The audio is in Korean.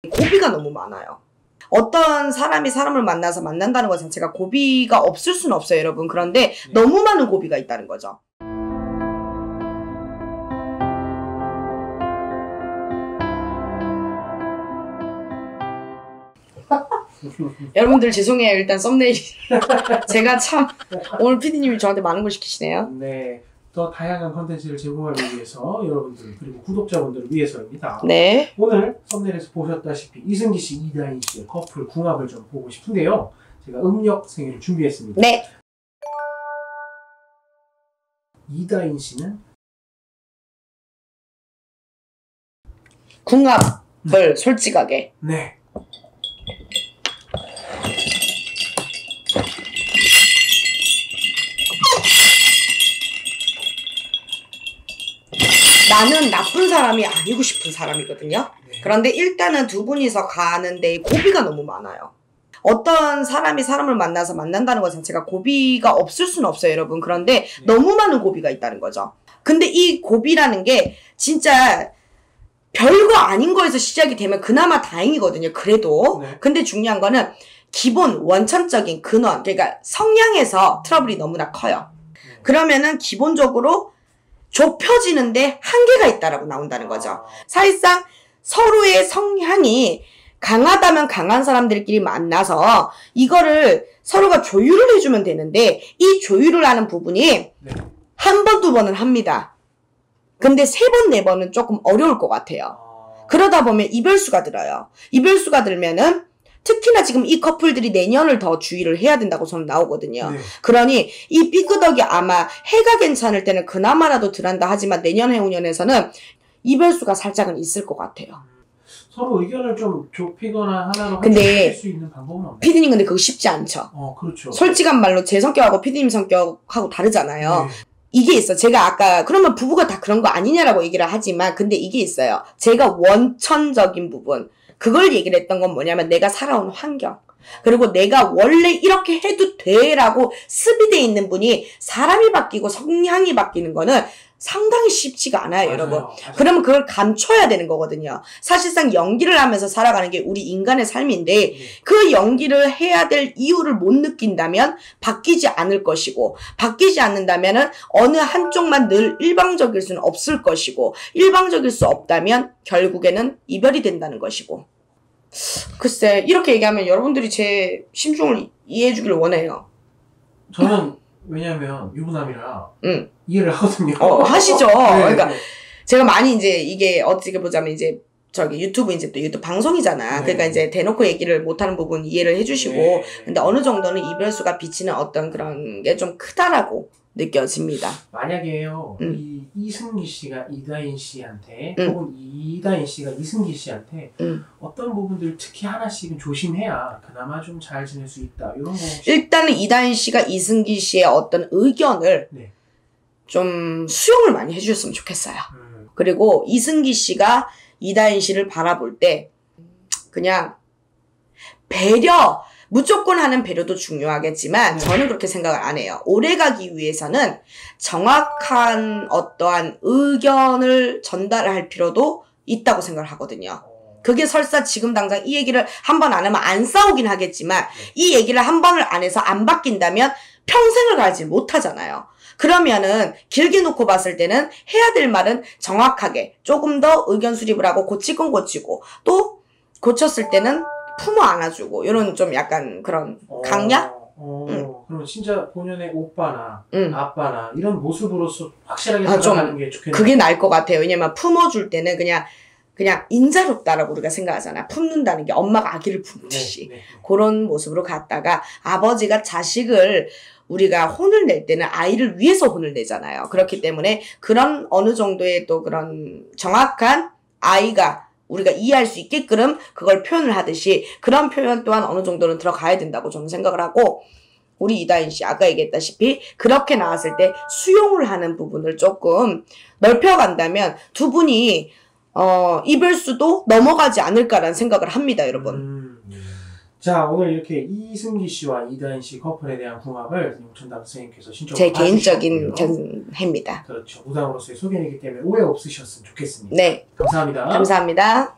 고비가 너무 많아요. 어떤 사람이 사람을 만나서 만난다는 것 자체가 고비가 없을 수는 없어요, 여러분. 그런데 너무 많은 고비가 있다는 거죠. 여러분들 죄송해요. 일단 썸네일 제가 참 오늘 PD님이 저한테 많은 걸 시키시네요. 네, 더 다양한 컨텐츠를 제공하기 위해서 여러분들 그리고 구독자분들을 위해서입니다. 네. 오늘 썸네일에서 보셨다시피 이승기 씨, 이다인 씨의 커플 궁합을 좀 보고 싶은데요. 제가 음력 생일을 준비했습니다. 네. 이다인 씨는 궁합을 솔직하게. 네. 나는 나쁜 사람이 아니고 싶은 사람이거든요. 네. 그런데 일단은 두 분이서 가는데 고비가 너무 많아요. 어떤 사람이 사람을 만나서 만난다는 것 자체가 고비가 없을 수는 없어요, 여러분. 그런데 너무 많은 고비가 있다는 거죠. 근데 이 고비라는 게 진짜 별거 아닌 거에서 시작이 되면 그나마 다행이거든요. 그래도. 네. 근데 중요한 거는 기본 원천적인 근원, 그러니까 성향에서 트러블이 너무나 커요. 그러면은 기본적으로 좁혀지는데 한계가 있다라고 나온다는 거죠. 사실상 서로의 성향이 강하다면 강한 사람들끼리 만나서 이거를 서로가 조율을 해주면 되는데 이 조율을 하는 부분이 한 번, 두 번은 합니다. 근데 세 번, 네 번은 조금 어려울 것 같아요. 그러다 보면 이별수가 들어요. 이별수가 들면은 특히나 지금 이 커플들이 내년을 더 주의를 해야 된다고 저는 나오거든요. 네. 그러니 이 삐끄덕이 아마 해가 괜찮을 때는 그나마라도 덜한다 하지만 내년 해운년에서는 이별수가 살짝은 있을 것 같아요. 서로 의견을 좀 좁히거나 하나로 합칠 수 있는 방법은 없나요? 피디님 근데 그거 쉽지 않죠. 그렇죠. 솔직한 말로 제 성격하고 피디님 성격하고 다르잖아요. 네. 이게 있어. 제가 아까 그러면 부부가 다 그런 거 아니냐라고 얘기를 하지만 근데 이게 있어요. 제가 원천적인 부분 그걸 얘기를 했던 건 뭐냐면 내가 살아온 환경 그리고 내가 원래 이렇게 해도 돼라고 습이돼 있는 분이 사람이 바뀌고 성향이 바뀌는 거는 상당히 쉽지가 않아요, 여러분. 그러면 그걸 감춰야 되는 거거든요. 사실상 연기를 하면서 살아가는 게 우리 인간의 삶인데 그 연기를 해야 될 이유를 못 느낀다면 바뀌지 않을 것이고 바뀌지 않는다면은 어느 한쪽만 늘 일방적일 수는 없을 것이고 일방적일 수 없다면 결국에는 이별이 된다는 것이고 글쎄 이렇게 얘기하면 여러분들이 제 심중을 이해해 주길 원해요. 저는 왜냐면 유부남이라 이해를 하거든요. 하시죠. 네, 그러니까 제가 많이 이제 이게 어떻게 보자면 이제 저기 유튜브 이제 또 유튜브 방송이잖아. 그러니까 이제 대놓고 얘기를 못하는 부분 이해를 해주시고 근데 어느 정도는 이별수가 비치는 어떤 그런 게 좀 크다라고 느껴집니다. 만약에요, 이 이승기 씨가 이다인 씨한테 혹은 이다인 씨가 이승기 씨한테 어떤 부분들 특히 하나씩은 조심해야 그나마 좀 잘 지낼 수 있다 이런 거 일단은 이다인 씨가 이승기 씨의 어떤 의견을 좀 수용을 많이 해주셨으면 좋겠어요. 그리고 이승기 씨가 이다인 씨를 바라볼 때 그냥 배려 무조건 하는 배려도 중요하겠지만 저는 그렇게 생각을 안 해요. 오래가기 위해서는 정확한 어떠한 의견을 전달할 필요도 있다고 생각을 하거든요. 그게 설사 지금 당장 이 얘기를 한 번 안 하면 안 싸우긴 하겠지만 이 얘기를 한 번을 안 해서 안 바뀐다면 평생을 가지 못하잖아요. 그러면은 길게 놓고 봤을 때는 해야 될 말은 정확하게 조금 더 의견 수립을 하고 고칠 건 고치고 또 고쳤을 때는 품어 안아주고 이런 좀 약간 그런 강약? 그럼 진짜 본연의 오빠나 아빠나 이런 모습으로서 확실하게 생각하는 게 좋겠네요. 그게 나을 것 같아요. 왜냐면 품어줄 때는 그냥 인자롭다라고 우리가 생각하잖아. 품는다는 게 엄마가 아기를 품듯이 그런 모습으로 갔다가 아버지가 자식을 우리가 혼을 낼 때는 아이를 위해서 혼을 내잖아요. 그렇기 때문에 그런 어느 정도의 또 그런 정확한 아이가 우리가 이해할 수 있게끔 그걸 표현을 하듯이 그런 표현 또한 어느 정도는 들어가야 된다고 저는 생각을 하고 우리 이다인 씨 아까 얘기했다시피 그렇게 나왔을 때 수용을 하는 부분을 조금 넓혀간다면 두 분이 이별수도 넘어가지 않을까라는 생각을 합니다, 여러분. 자, 오늘 이렇게 이승기 씨와 이다인 씨 커플에 대한 궁합을 용천당 선생님께서 신청을 제 개인적인 견해입니다. 그렇죠. 무당으로서의 소견이기 때문에 오해 없으셨으면 좋겠습니다. 네. 감사합니다. 감사합니다.